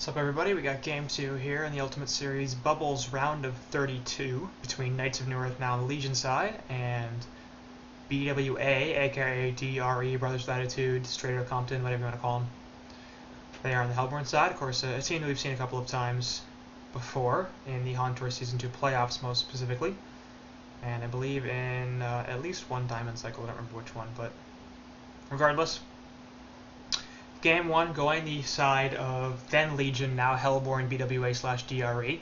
What's up, everybody? We got game 2 here in the Ultimate Series Bubbles round of 32 between Knights of Newerth, now on the Legion side, and BWA, aka DRE, Brothers Latitude, Strader Compton, whatever you want to call them. They are on the Hellborn side. Of course, a team that we've seen a couple of times before in the Hauntor Season 2 playoffs, most specifically. And I believe in at least one Diamond Cycle, I don't remember which one, but regardless. Game 1 going the side of then Legion, now Hellborn BWA/DRE,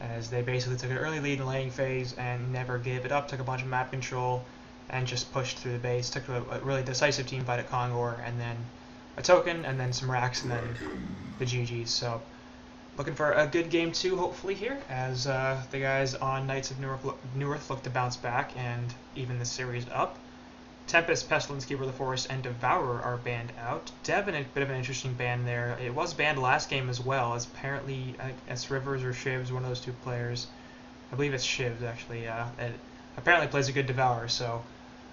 as they basically took an early lead in the laning phase and never gave it up, took a bunch of map control, and just pushed through the base, took a really decisive team fight at Kongor, and then a token, and then some racks, and then the GGs. So, looking for a good game 2, hopefully, here, as the guys on Knights of Newerth look to bounce back and even the series up. Tempest, Pestilence, Keeper of the Forest, and Devourer are banned out. Devin, a bit of an interesting ban there. It was banned last game as well, as apparently it's Rivers or Shivs, one of those two players. I believe it's Shivs, actually. It apparently plays a good Devourer, so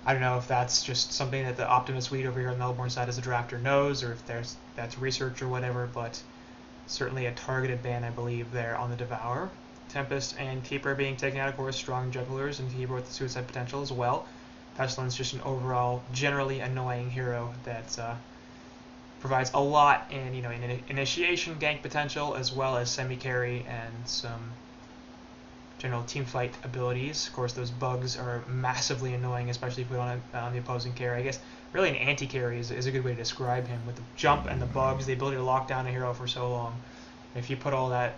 I don't know if that's just something that the Optimus Weed over here on the Hellborn side as a drafter knows, or if that's research or whatever, but certainly a targeted ban, I believe, there on the Devourer. Tempest and Keeper being taken out, of course, strong jugglers, and Keeper with the suicide potential as well. Pestilence, just an overall generally annoying hero that provides a lot in initiation, gank potential, as well as semi-carry and some general teamfight abilities. Of course, those bugs are massively annoying, especially if we don't have the opposing carry. I guess really an anti-carry is a good way to describe him, with the jump and the bugs, the ability to lock down a hero for so long. If you put all that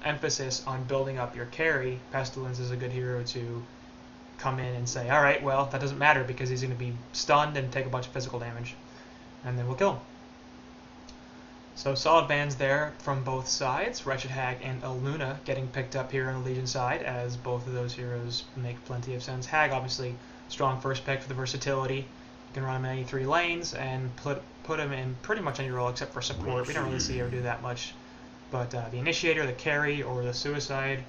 emphasis on building up your carry, Pestilence is a good hero to come in and say, alright, well, that doesn't matter because he's going to be stunned and take a bunch of physical damage, and then we'll kill him. So solid bans there from both sides. Wretched Hag and Aluna getting picked up here on the Legion side, as both of those heroes make plenty of sense. Hag, obviously, strong first pick for the versatility. You can run him in any 3 lanes and put him in pretty much any role except for support. We don't really see her do that much. But the Initiator, the Carry, or the Suicide,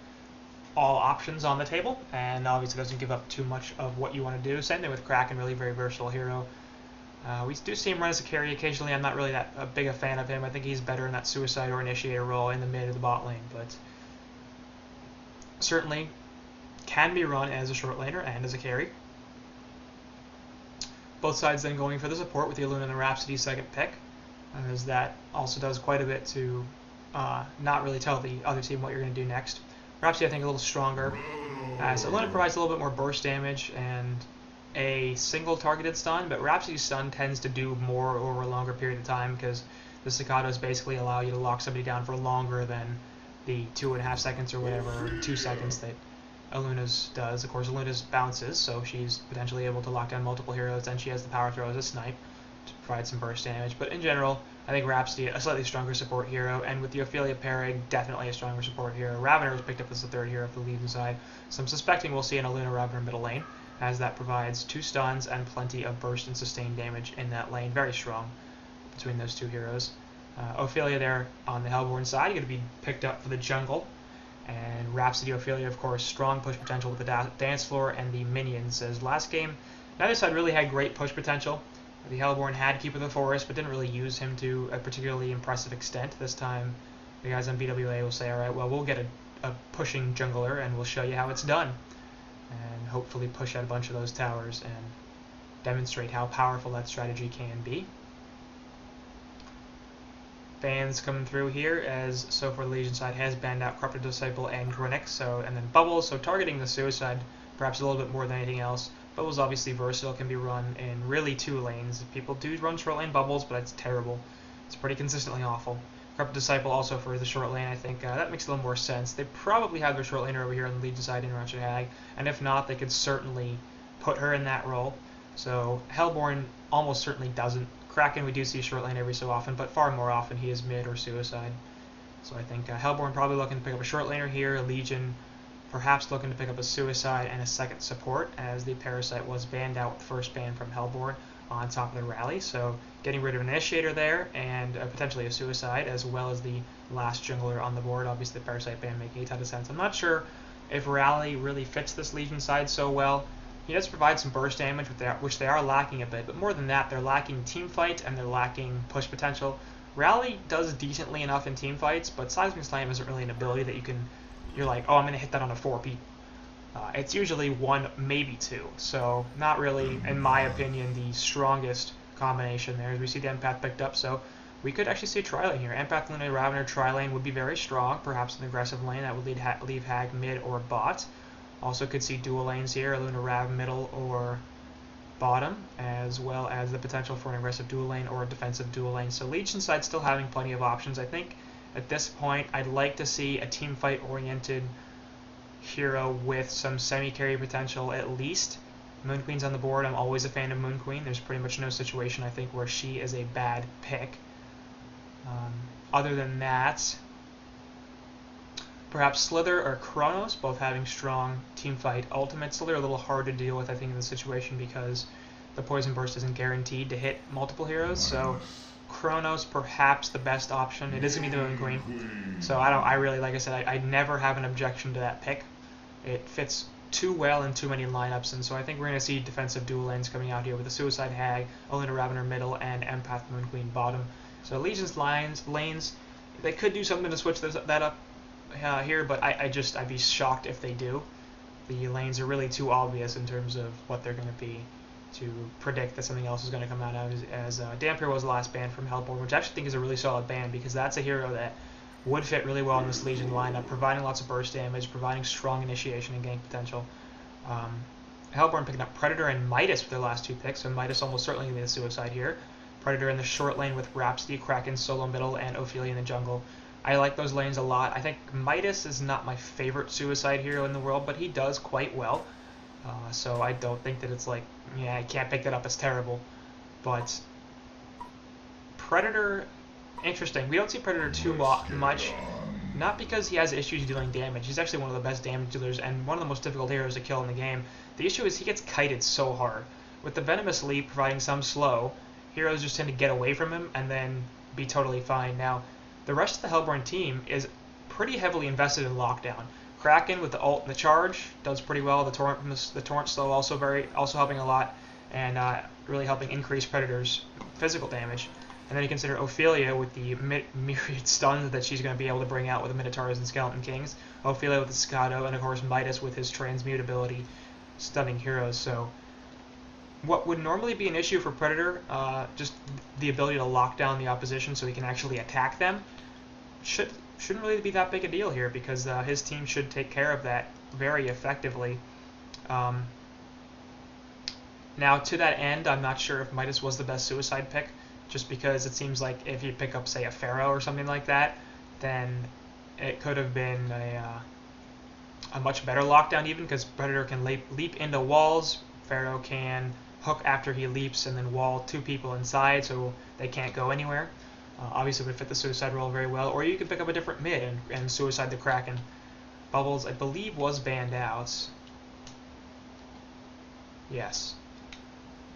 all options on the table, and obviously doesn't give up too much of what you want to do. Same thing with Kraken, really very versatile hero. We do see him run as a carry occasionally. I'm not really that big a fan of him. I think he's better in that Suicide or Initiator role in the mid of the bot lane, but certainly can be run as a short laner and as a carry. Both sides then going for the support with the Aluna and the Rhapsody second pick, as that also does quite a bit to not really tell the other team what you're going to do next. Rhapsody, I think, a little stronger, as Aluna provides a little bit more burst damage and a single targeted stun, but Rhapsody's stun tends to do more over a longer period of time because the staccatos basically allow you to lock somebody down for longer than the 2.5 seconds or whatever, or 2 seconds that Aluna's does. Of course, Aluna's bounces, so she's potentially able to lock down multiple heroes, and she has the power throw as a snipe to provide some burst damage. But in general, I think Rhapsody, a slightly stronger support hero, and with the Ophelia pairing, definitely a stronger support hero. Ravener was picked up as the 3rd hero of the Legion side, so I'm suspecting we'll see an Aluna Ravener middle lane, as that provides 2 stuns and plenty of burst and sustained damage in that lane. Very strong between those 2 heroes. Ophelia there on the Hellborn side, going to be picked up for the jungle, and Rhapsody Ophelia, of course, strong push potential with the dance floor and the minions, as last game neither side really had great push potential. The Hellborn had Keeper of the Forest, but didn't really use him to a particularly impressive extent. This time, the guys on BWA will say, alright, well, we'll get a pushing jungler, and we'll show you how it's done. And hopefully push out a bunch of those towers and demonstrate how powerful that strategy can be. Bans coming through here, as so far the Legion side has banned out Corrupted Disciple and Grunix, and then Bubbles, so targeting the Suicide perhaps a little bit more than anything else. Bubbles obviously versatile, can be run in really 2 lanes. People do run short lane Bubbles, but it's terrible. It's pretty consistently awful. Corrupted Disciple also for the short lane, I think that makes a little more sense. They probably have their short laner over here on the Legion side in Wretched Hag, and if not, they could certainly put her in that role. So Hellborn almost certainly doesn't. Kraken, we do see short lane every so often, but far more often he is mid or Suicide. So I think Hellborn probably looking to pick up a short laner here. Legion perhaps looking to pick up a Suicide and a second support, as the Parasite was banned out with the first ban from Hellborn on top of the rally. So getting rid of an Initiator there, and potentially a Suicide, as well as the last jungler on the board. Obviously the Parasite ban making a ton of sense. I'm not sure if Rally really fits this Legion side so well. He does provide some burst damage, which they are lacking a bit, but more than that, they're lacking team fight and they're lacking push potential. Rally does decently enough in team fights, but Seismic Slam isn't really an ability that you're like, oh, I'm going to hit that on a 4 people. It's usually 1, maybe 2, so not really, in my opinion, the strongest combination there. As we see the Empath picked up, so we could actually see a tri-lane here. Empath, Luna, Ravener, tri-lane would be very strong, perhaps an aggressive lane that would leave Hag mid or bot. Also could see dual lanes here, Luna, Rav middle or bottom, as well as the potential for an aggressive dual lane or a defensive dual lane. So Legion side still having plenty of options. I think at this point I'd like to see a team fight oriented hero with some semi-carry potential at least. Moon Queen's on the board. I'm always a fan of Moon Queen. There's pretty much no situation I think where she is a bad pick. Other than that, perhaps Slither or Chronos, both having strong teamfight ultimates. Slither a little hard to deal with, I think, in this situation because the Poison Burst isn't guaranteed to hit multiple heroes. So Chronos perhaps the best option. It is going to be the Moon Queen. So I really, like I said, I never have an objection to that pick. It fits too well in too many lineups, and so I think we're going to see defensive dual lanes coming out here with the Suicide Hag, Olina Ravener middle, and Empath Moon Queen bottom. So Legion's lanes, they could do something to switch that up here, but I'd be shocked if they do. The lanes are really too obvious in terms of what they're going to be to predict that something else is going to come out as Dampier was the last ban from Hellborn, which I actually think is a really solid ban because that's a hero that would fit really well in this Legion lineup, providing lots of burst damage, providing strong initiation and gank potential. Hellborn picking up Predator and Midas with their last 2 picks, so Midas almost certainly going to be the Suicide here. Predator in the short lane with Rhapsody, Kraken, Solo middle, and Ophelia in the jungle. I like those lanes a lot. I think Midas is not my favorite Suicide hero in the world, but he does quite well. So I don't think that it's like, yeah, I can't pick that up, it's terrible. But Predator, interesting. We don't see Predator too much, not because he has issues dealing damage. He's actually one of the best damage dealers and one of the most difficult heroes to kill in the game. The issue is he gets kited so hard. With the Venomous Leap providing some slow, heroes just tend to get away from him and then be totally fine. Now, the rest of the Hellborn team is pretty heavily invested in lockdown. Kraken with the ult and the charge does pretty well. The torrent slow also helping a lot, and really helping increase Predator's physical damage. And then you consider Ophelia with the myriad stuns that she's going to be able to bring out with the Minotaurs and Skeleton Kings. Ophelia with the Scado, and of course Midas with his transmute ability, stunning heroes. So what would normally be an issue for Predator, just the ability to lock down the opposition so he can actually attack them, shouldn't really be that big a deal here because his team should take care of that very effectively. Now, to that end, I'm not sure if Midas was the best Suicide pick, just because it seems like if you pick up, say, a Pharaoh or something like that, then it could have been a much better lockdown even, because Predator can leap into walls, Pharaoh can hook after he leaps and then wall 2 people inside so they can't go anywhere. Obviously would fit the Suicide role very well, or you could pick up a different mid and Suicide the Kraken. Bubbles, I believe, was banned out. Yes.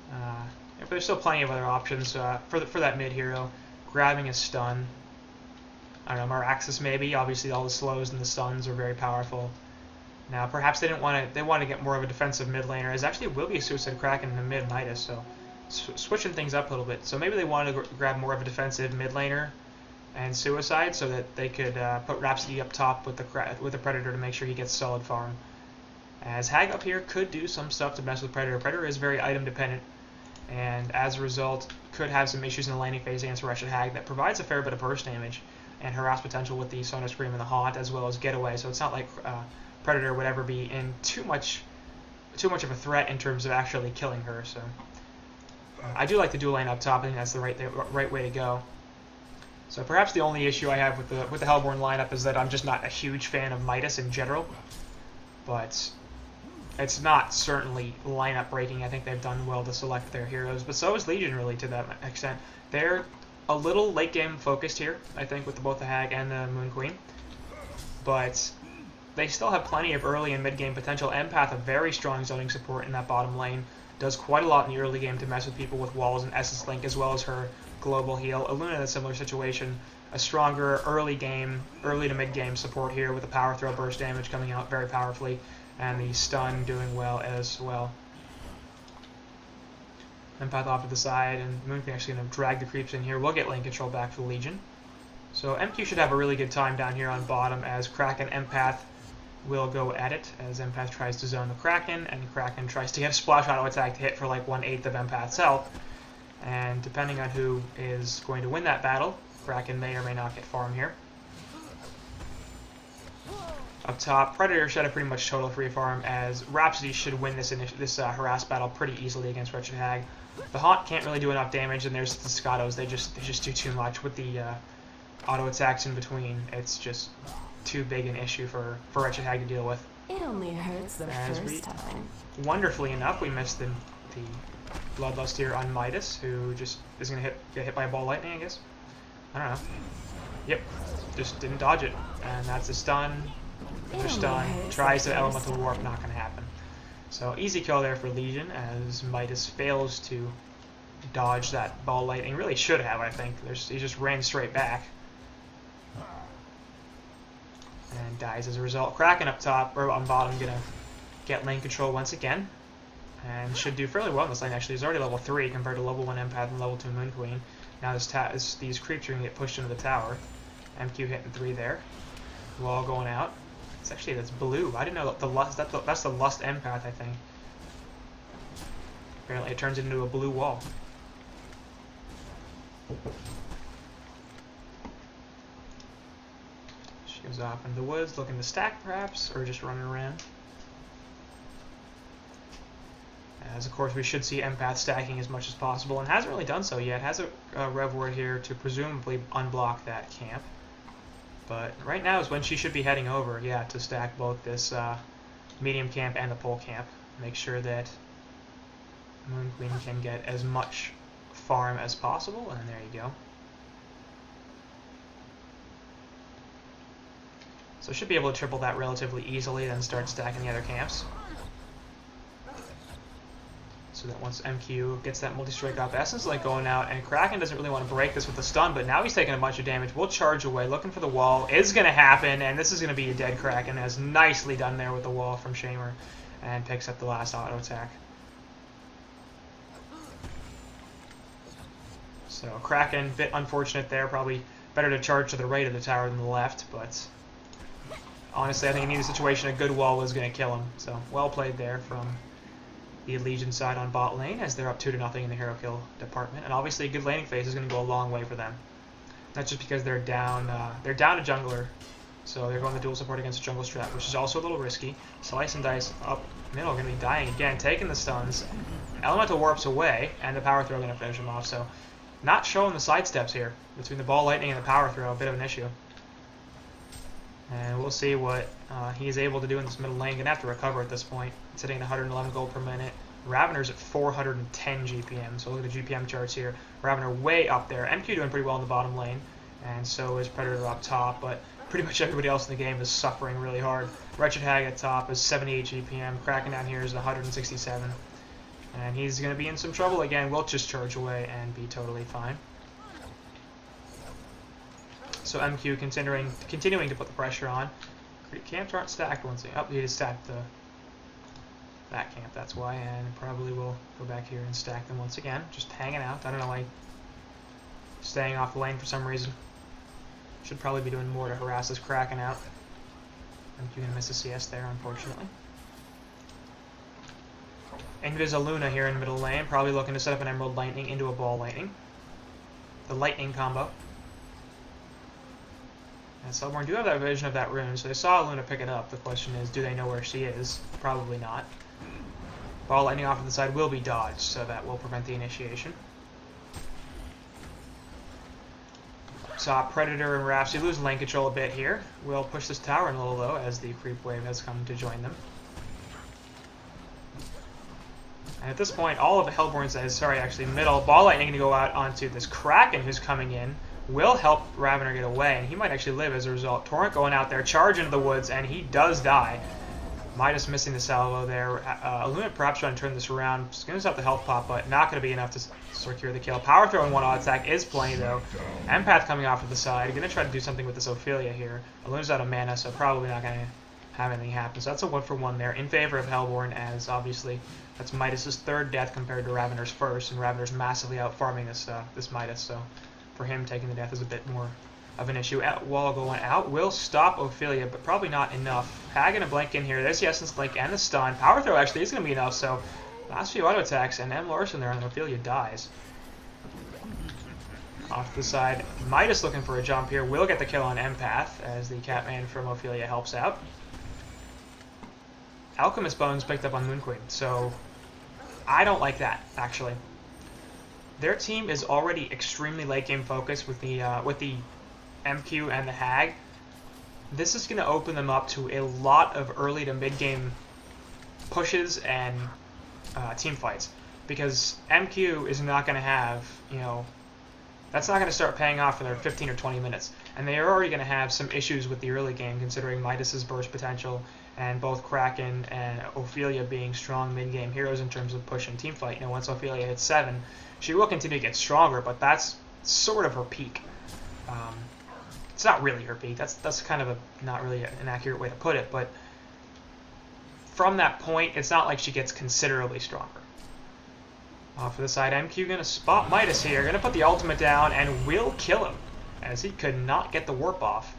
But there's still plenty of other options for that mid hero. Grabbing a stun. I don't know, Maraxis maybe. Obviously all the slows and the stuns are very powerful. Now perhaps they want to get more of a defensive mid laner. As actually will be a Suicide Kraken in the mid Midas, so switching things up a little bit. So maybe they want to grab more of a defensive mid laner and Suicide so that they could put Rhapsody up top with the Predator to make sure he gets solid farm. As Hag up here could do some stuff to mess with Predator. Predator is very item dependent, and as a result could have some issues in the laning phase against Wretched Hag that provides a fair bit of burst damage and harass potential with the Sonar Scream and the Haunt, as well as Getaway. So it's not like Predator would ever be in too much of a threat in terms of actually killing her. So I do like the dual lane up top. I think that's the right way to go. So perhaps the only issue I have with the Hellborn lineup is that I'm just not a huge fan of Midas in general, but it's not certainly lineup breaking. I think they've done well to select their heroes, but so is Legion really to that extent. They're a little late game focused here, I think, with both the Hag and the Moon Queen, but they still have plenty of early and mid game potential. Empath, a very strong zoning support in that bottom lane, does quite a lot in the early game to mess with people with walls and Essence Link, as well as her global heal. Illuna in a similar situation, a stronger early to mid game support here with the power throw burst damage coming out very powerfully, and the stun doing well as well. Empath off to the side, and Moonqueen actually going to drag the creeps in here. We'll get lane control back for the Legion. So MQ should have a really good time down here on bottom as Kraken Empath will go at it as Empath tries to zone the Kraken, and Kraken tries to get a splash auto attack to hit for like 1/8 of Empath's health. And depending on who is going to win that battle, Kraken may or may not get farm here. Up top, Predator should have pretty much total free farm as Rhapsody should win this harass battle pretty easily against Wretched Hag. The Haunt can't really do enough damage, and there's the Scottos. They just do too much with the auto attacks in between. It's just too big an issue for Wretched Hag to deal with. It only hurts the first time. Wonderfully enough, we missed the Bloodlust here on Midas, who just is going to get hit by a ball lightning, I guess. I don't know. Yep, just didn't dodge it, and that's a stun. Another stun. Tries the Elemental Warp, not going to happen. So easy kill there for Legion as Midas fails to dodge that ball lightning. Really should have, I think. He just ran straight back. And dies as a result. Kraken up top, or on bottom, gonna get lane control once again. And should do fairly well in this lane, actually. He's already level 3 compared to level 1 Empath and level 2 Moonqueen. Now these creeps are gonna get pushed into the tower. MQ hitting 3 there. Wall going out. That's blue. I didn't know that that's the Lust Empath, I think. Apparently it turns into a blue wall. She goes off into the woods, looking to stack perhaps, or just running around. As of course we should see Empath stacking as much as possible, and hasn't really done so yet. Has a Rev Ward here to presumably unblock that camp. But right now is when she should be heading over, yeah, to stack both this medium camp and the pole camp. Make sure that Moonqueen can get as much farm as possible, and there you go. So should be able to triple that relatively easily, then start stacking the other camps. So that once MQ gets that multi-strike up, Essence Link going out, and Kraken doesn't really want to break this with the stun, but now he's taking a bunch of damage. We'll charge away, looking for the wall. Is going to happen, and this is going to be a dead Kraken, as nicely done there with the wall from Shamer, and picks up the last auto attack. So Kraken, bit unfortunate there, probably better to charge to the right of the tower than the left, but honestly I think in either situation a good wall was going to kill him. So well played there from the Legion side on bot lane, as they're up 2-0 in the hero kill department, and obviously a good laning phase is going to go a long way for them. That's just because they're down a jungler, so they're going the dual support against a jungle strat, which is also a little risky. Slice and Dice up middle, going to be dying again, taking the stuns. Elemental Warps away, and the power throw going to finish him off. So not showing the side steps here between the ball lightning and the power throw, a bit of an issue. And we'll see what he is able to do in this middle lane. Gonna have to recover at this point. It's hitting 111 gold per minute. Ravener's at 410 GPM. So look at the GPM charts here. Ravener way up there. MQ doing pretty well in the bottom lane, and so is Predator up top. But pretty much everybody else in the game is suffering really hard. Wretched Hag at top is 78 GPM. Kraken down here is 167, and he's gonna be in some trouble again. We'll just charge away and be totally fine. So MQ continuing to put the pressure on. Camps aren't stacked once again. Oh, he just stacked that camp, that's why, and probably will go back here and stack them once again. Just hanging out. I don't know why staying off the lane for some reason. Should probably be doing more to harass this Kraken out. MQ gonna miss a CS there, unfortunately. Invis a Luna here in middle lane, probably looking to set up an Emerald Lightning into a Ball Lightning. The Lightning combo. And Selborn do have that vision of that rune, so they saw Luna pick it up. The question is, do they know where she is? Probably not. Ball Lightning off to the side will be dodged, so that will prevent the initiation. Saw Predator and Rhapsody lose lane control a bit here. We'll push this tower in a little, though, as the creep wave has come to join them. And at this point, all of the Hellborns, middle, Ball Lightning going to go out onto this Kraken who's coming in. Will help Ravener get away, and he might actually live as a result. Torrent going out there, charge into the woods, and he does die. Midas missing the salvo there. Illumine perhaps trying to turn this around. Just going to stop the health pop, but not going to be enough to secure the kill. Power throw and one auto attack is plenty, though. Empath coming off to the side. Going to try to do something with this Ophelia here. Illumine's out of mana, so probably not going to have anything happen. So that's a 1-for-1 there in favor of Hellborn, as obviously that's Midas's third death compared to Ravener's first, and Ravener's massively out farming this Midas, so for him taking the death is a bit more of an issue. Wall going out will stop Ophelia, but probably not enough. Hag gonna blink in here. There's the Essence Link and the stun. Power Throw actually is gonna be enough, so last few auto attacks, and M. Larson there, and Ophelia dies. Off to the side, Midas looking for a jump here. Will get the kill on Empath as the Catman from Ophelia helps out. Alchemist Bones picked up on Moon Queen, so I don't like that, actually. Their team is already extremely late game focused with the MQ and the Hag. This is going to open them up to a lot of early to mid game pushes and team fights, because MQ is not going to have, that's not going to start paying off for their 15 or 20 minutes, and they are already going to have some issues with the early game considering Midas's burst potential and both Kraken and Ophelia being strong mid game heroes in terms of push and team fight. Once Ophelia hits 7, she will continue to get stronger, but that's sort of her peak. It's not really her peak. That's kind of not really an accurate way to put it, but from that point, it's not like she gets considerably stronger. Off to the side, MQ gonna spot Midas here, gonna put the ultimate down, and will kill him, as he could not get the warp off.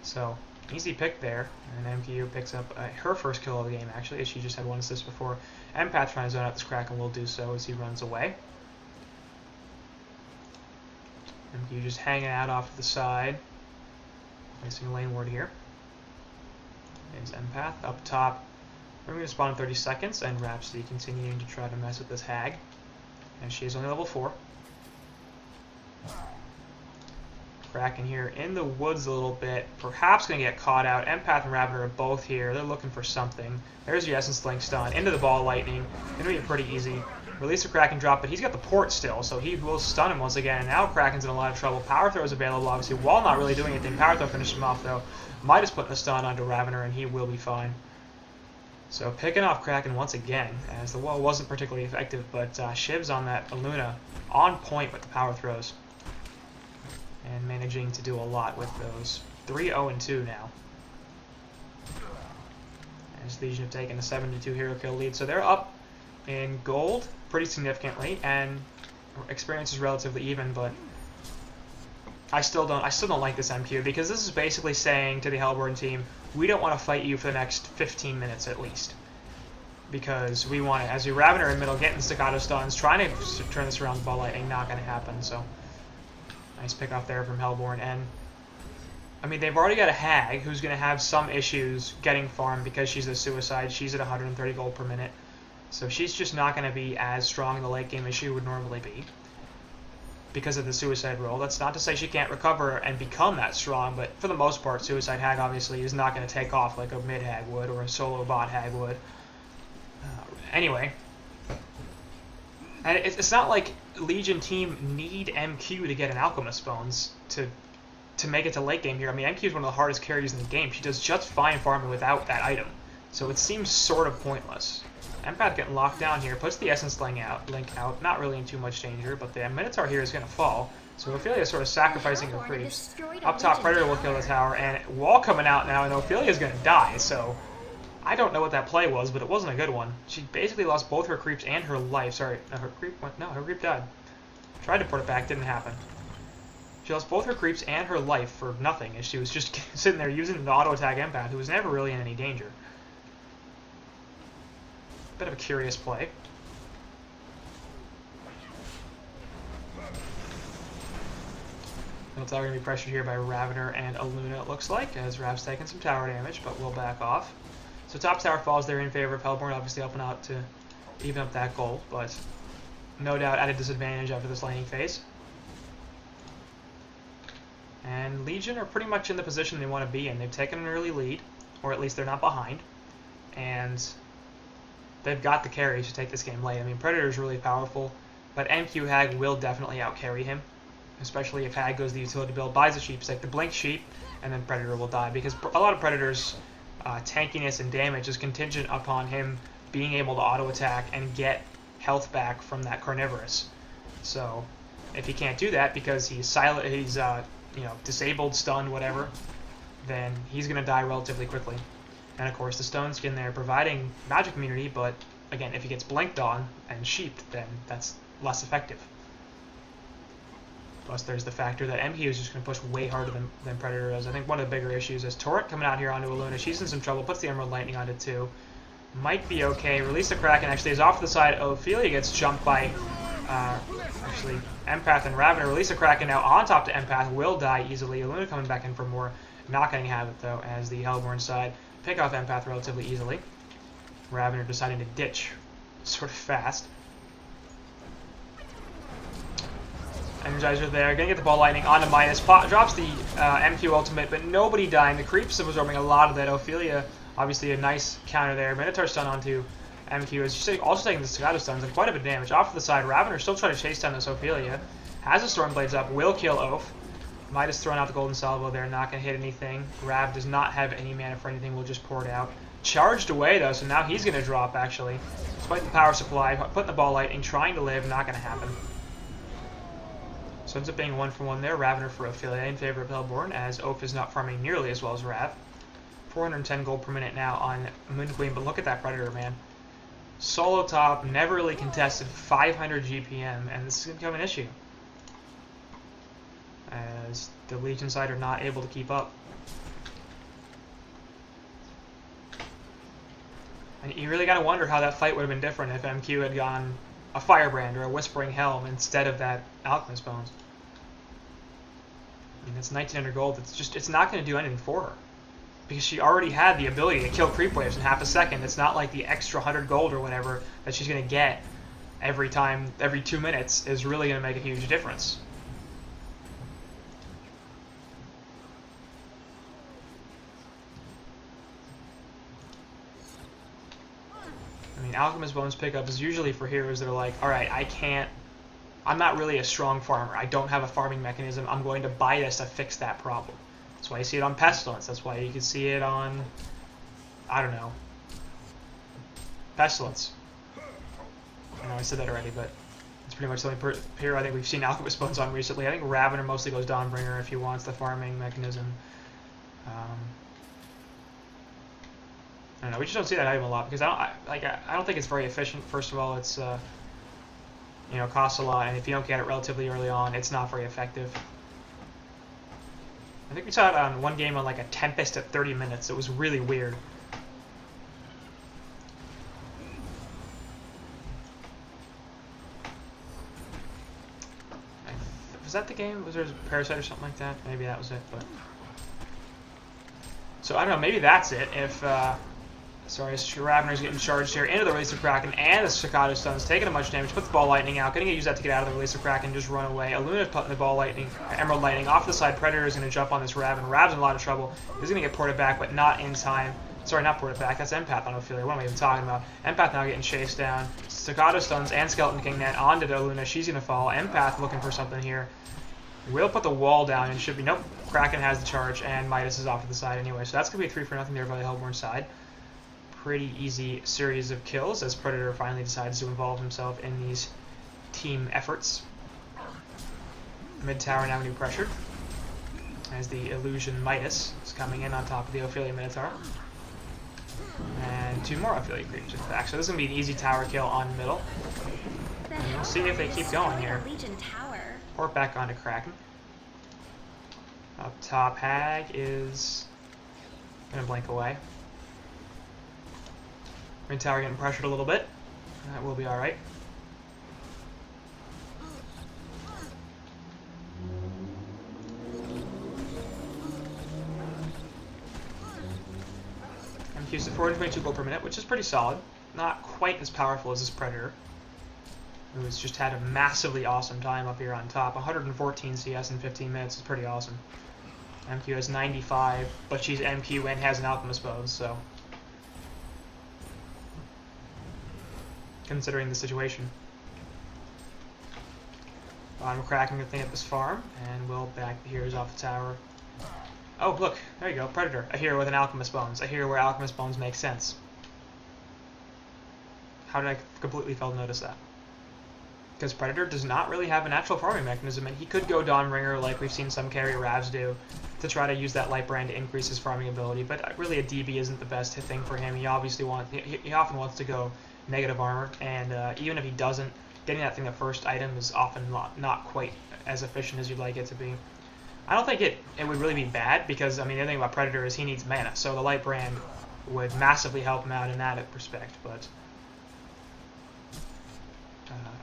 So, easy pick there, and MQ picks up her first kill of the game, actually, as she just had 1 assist before. Empath trying to zone out this Kraken will do so as he runs away. MQ just hanging out off to the side. Missing a lane ward here. There's Empath up top. We're going to spawn in 30 seconds, and Rhapsody continuing to try to mess with this Hag. And she is only level 4. Kraken here in the woods a little bit. Perhaps going to get caught out. Empath and Ravener are both here. They're looking for something. There's the Essence Link stun. Into the Ball Lightning. Going to be pretty easy. Release the Kraken drop, but he's got the port still, so he will stun him once again. And now Kraken's in a lot of trouble. Power Throw is available, obviously. Wall not really doing anything. Power Throw finishes him off, though. Midas putting a stun onto Ravener, and he will be fine. So picking off Kraken once again, as the wall wasn't particularly effective, but Shiv's on that Luna on point with the Power Throws. And managing to do a lot with those. 3-0-2 now. As Legion have taken a 7-2 hero kill lead. So they're up in gold pretty significantly, and experience is relatively even, but I still don't like this MQ, because this is basically saying to the Hellborn team, we don't want to fight you for the next 15 minutes at least. Because we want to, as you Ravener in middle, getting staccato stuns, trying to turn this around with Ball Lightning, not going to happen, so nice pick off there from Hellborn. And I mean, they've already got a Hag who's going to have some issues getting farm because she's a suicide. She's at 130 gold per minute. So she's just not going to be as strong in the late game as she would normally be because of the suicide role. That's not to say she can't recover and become that strong, but for the most part, Suicide Hag obviously is not going to take off like a mid Hag would or a solo bot Hag would. Anyway, and it's not like Legion team need MQ to get an Alchemist Bones to make it to late game here. I mean, MQ is one of the hardest carries in the game. She does just fine farming without that item, so it seems sort of pointless. Empath getting locked down here, puts the Essence Link out, not really in too much danger, but the Minotaur here is going to fall. So Ophelia is sort of sacrificing her creeps. Up top, Predator will kill the tower, and Wall coming out now, and Ophelia is going to die, so I don't know what that play was, but it wasn't a good one. She basically lost both her creeps and her life. Sorry, her creep went, no, her creep died. Tried to put it back, didn't happen. She lost both her creeps and her life for nothing, as she was just sitting there using the auto-attack Empath, who was never really in any danger. Bit of a curious play. Middle tower going to be pressured here by Ravener and Aluna, it looks like, as Rav's taking some tower damage, but will back off. So top tower falls there in favor of Hellborn, obviously helping out to even up that goal, but no doubt at a disadvantage after this laning phase. And Legion are pretty much in the position they want to be in. They've taken an early lead, or at least they're not behind, and they've got the carries to take this game late. I mean, Predator's really powerful, but MQ Hag will definitely outcarry him, especially if Hag goes the utility build, buys a sheep, like the Blink Sheep, and then Predator will die, because a lot of Predator's tankiness and damage is contingent upon him being able to auto-attack and get health back from that Carnivorous. So, if he can't do that because he's silent, he's disabled, stunned, whatever, then he's going to die relatively quickly. And of course the stone skin there providing magic immunity, but again, if he gets blinked on and sheeped, then that's less effective. Plus there's the factor that MQ is just going to push way harder than Predator is. I think one of the bigger issues is Torrent coming out here onto Illuna. She's in some trouble, puts the Emerald Lightning onto 2. Might be okay. Release the Kraken actually is off to the side. Ophelia gets jumped by actually Empath and Ravener. Release the Kraken now on top to Empath. Will die easily. Illuna coming back in for more. Not going to have it though, as the Hellborn side pick off Empath relatively easily. Ravener deciding to ditch sort of fast. Energizer there, gonna get the ball lightning onto Midas. Drops the MQ ultimate, but nobody dying. The creeps absorbing a lot of that. Ophelia, obviously a nice counter there. Minotaur stun onto MQ is also taking the Staccato stuns and quite a bit of damage. Off to the side, Ravener still trying to chase down this Ophelia. Has the Stormblades up, will kill Oph. Midas throwing out the Golden Salvo there, not gonna hit anything. Rav does not have any mana for anything, will just pour it out. Charged away though, so now he's gonna drop actually. Despite the power supply, putting the ball lightning, trying to live, not gonna happen. So ends up being 1-for-1 there. Ravener for Ophelia in favor of Hellborn, as Oph is not farming nearly as well as Rav. 410 gold per minute now on Moon Queen, but look at that Predator, man. Solo top, never really contested, 500 GPM, and this is going to become an issue. As the Legion side are not able to keep up. And you really got to wonder how that fight would have been different if MQ had gone a Firebrand or a Whispering Helm instead of that Alchemist Bones. I mean, it's 1900 gold. It's not going to do anything for her. Because she already had the ability to kill creep waves in half a second. It's not like the extra 100 gold or whatever that she's going to get every 2 minutes is really going to make a huge difference. I mean, Alchemist Bones pickup is usually for heroes that are like, alright, I'm not really a strong farmer. I don't have a farming mechanism. I'm going to buy this to fix that problem. That's why you see it on Pestilence. That's why you can see it on, I don't know, Pestilence. I know I said that already, but it's pretty much the only hero I think we've seen Alchemist Bones on recently. I think Ravener mostly goes Dawnbringer if he wants the farming mechanism. I don't know. We just don't see that item a lot because I don't think it's very efficient. First of all, it's you know, costs a lot, and if you don't get it relatively early on, it's not very effective. I think we saw it on one game on like a Tempest at 30 minutes. It was really weird. Was that the game? Was there a Parasite or something like that? Maybe that was it. But so I don't know. Maybe that's it. If sorry, Ravener's getting charged here into the Release of Kraken, and the Staccato Stuns taking a much damage. Put the ball lightning out, going to use that to get out of the Release of Kraken, just run away. Illumina's putting the ball lightning, Emerald Lightning off the side. Predator is going to jump on this Rav, and Rav's in a lot of trouble. He's going to get ported back, but not in time. Sorry, not ported back. That's Empath on Ophelia. What am I even talking about? Empath now getting chased down. Staccato Stuns and Skeleton King net onto the Illuna. She's going to fall. Empath looking for something here. Will put the wall down, and should be nope. Kraken has the charge, and Midas is off to the side anyway. So that's going to be a 3-for-0 there by the Hellborn side. Pretty easy series of kills as Predator finally decides to involve himself in these team efforts. Mid tower now getting pressured as the Illusion Midas is coming in on top of the Ophelia Minotaur. And 2 more Ophelia creeps in fact. So this is going to be an easy tower kill on middle. And we'll see if they keep going here. Port back onto Kraken. Up top, Hag is going to blink away. Mid tower getting pressured a little bit. That will be alright. MQ's at 422 gold per minute, which is pretty solid. Not quite as powerful as this Predator, who's just had a massively awesome time up here on top. 114 CS in 15 minutes is pretty awesome. MQ has 95, but she's MQ and has an Alchemist Bones, so considering the situation. Bottom Kraken gonna clean up this farm, and we'll back the heroes off the tower. Oh, look, there you go, Predator. A hero with an Alchemist Bones. A hero where Alchemist Bones make sense. How did I completely fail to notice that? because Predator does not really have a natural farming mechanism, and he could go Dawnbringer like we've seen some carry Ravs do to try to use that light brand to increase his farming ability, but really a DB isn't the best thing for him. He obviously he often wants to go negative armor, and even if he doesn't, getting that thing the first item is often not quite as efficient as you'd like it to be. I don't think it would really be bad, because I mean the thing about Predator is he needs mana, so the light brand would massively help him out in that respect, but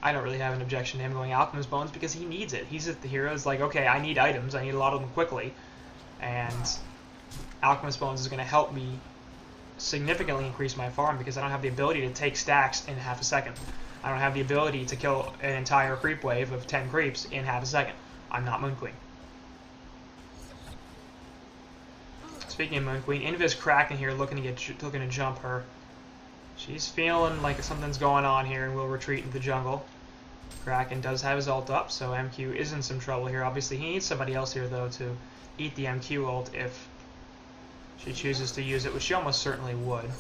I don't really have an objection to him going Alchemist Bones because he needs it. He's the hero is like, okay, I need items, I need a lot of them quickly, and Alchemist Bones is going to help me significantly increase my farm because I don't have the ability to take stacks in half a second. I don't have the ability to kill an entire creep wave of 10 creeps in half a second. I'm not Moon Queen. Speaking of Moon Queen, Invis Kraken here looking to jump her. She's feeling like something's going on here and will retreat into the jungle. Kraken does have his ult up, so MQ is in some trouble here. Obviously, he needs somebody else here, though, to eat the MQ ult if she chooses to use it, which she almost certainly would.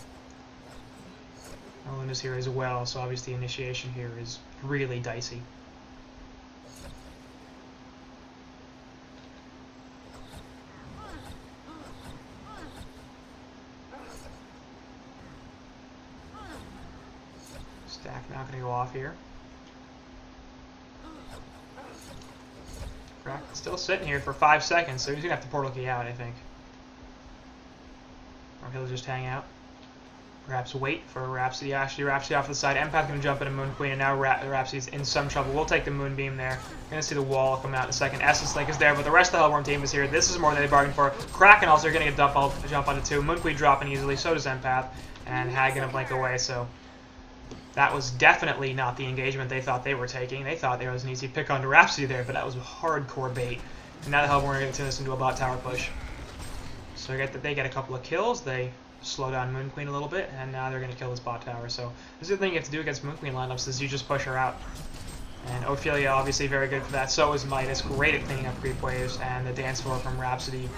Luna's here as well, so obviously the initiation here is really dicey. Stack not going to go off here. Kraken's still sitting here for 5 seconds, so he's going to have to portal key out, I think. Or he'll just hang out. Perhaps wait for Rhapsody. Actually, Rhapsody off to the side. Empath going to jump into Moon Queen, and now Rhapsody's in some trouble. We'll take the Moonbeam there. We're going to see the wall come out in a second. Essence Link is there, but the rest of the Hellworm team is here. This is more than they bargained for. Kraken also going to get jump onto 2. Moon Queen dropping easily, so does Empath. And Hag going to blink away, so that was definitely not the engagement they thought they were taking. They thought there was an easy pick onto Rhapsody there, but that was hardcore bait. And now the Hellworm are going to turn this into a bot tower push. So they get a couple of kills. They slow down Moon Queen a little bit, and now they're going to kill this bot tower. So this is the thing you have to do against Moon Queen lineups, is you just push her out. And Ophelia obviously very good for that. So is Midas, great at cleaning up creep waves, and the dance floor from Rhapsody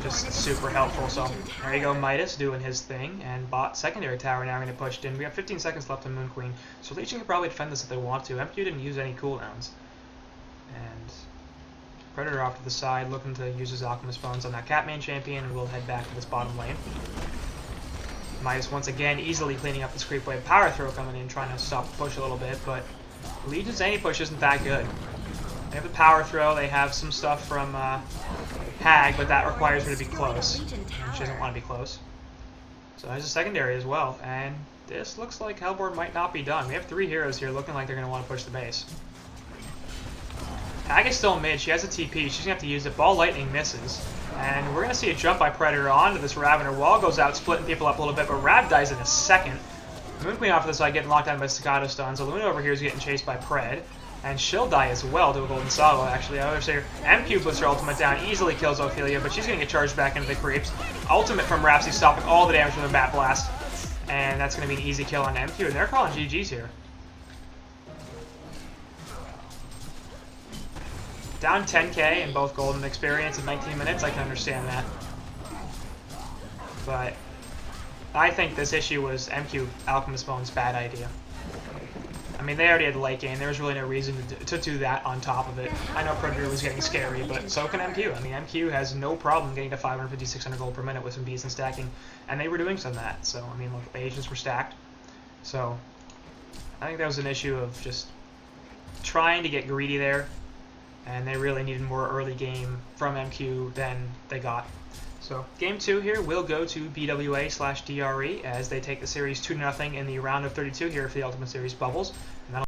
just super helpful. So there you go, Midas doing his thing, and bot secondary tower now going to push in. We have 15 seconds left on Moon Queen, so Legion can probably defend this if they want to. MQ didn't use any cooldowns, and Predator off to the side, looking to use his Alchemist Bones on that Catman champion, and we'll head back to this bottom lane. Midas once again easily cleaning up this creep wave. Power Throw coming in, trying to stop the push a little bit, but Legion's any push isn't that good. They have the Power Throw, they have some stuff from Hag, but that requires her to be close. And she doesn't want to be close. So there's a secondary as well, and this looks like Hellborn might not be done. We have 3 heroes here looking like they're going to want to push the base. Hag is still mid, she has a TP, she's going to have to use it. Ball Lightning misses, and we're going to see a jump by Predator onto this Ravener. Wall goes out, splitting people up a little bit, but Rav dies in a second. Moon Queen off to the side getting locked down by Staccato Stuns. Luna over here is getting chased by Pred, and she'll die as well to a Golden Salvo, actually. I would say MQ puts her ultimate down, easily kills Ophelia, but she's going to get charged back into the creeps. Ultimate from Rhapsody stopping all the damage from the Bat Blast, and that's going to be an easy kill on MQ, and they're calling GG's here. Down 10k in both Golden Experience in 19 minutes, I can understand that. But I think this issue was MQ Alchemist Bones' bad idea. I mean, they already had the late game. There was really no reason to do that on top of it. I know Predator was getting scary, but so can MQ. I mean, MQ has no problem getting to 550, 600 gold per minute with some decent stacking, and they were doing some of that. So, I mean, look, the agents were stacked. So, I think that was an issue of just trying to get greedy there, and they really needed more early game from MQ than they got. So, game 2 here will go to BWA/DRE as they take the series 2-0 in the round of 32 here for the Ultimate Series Bubbles. And that'll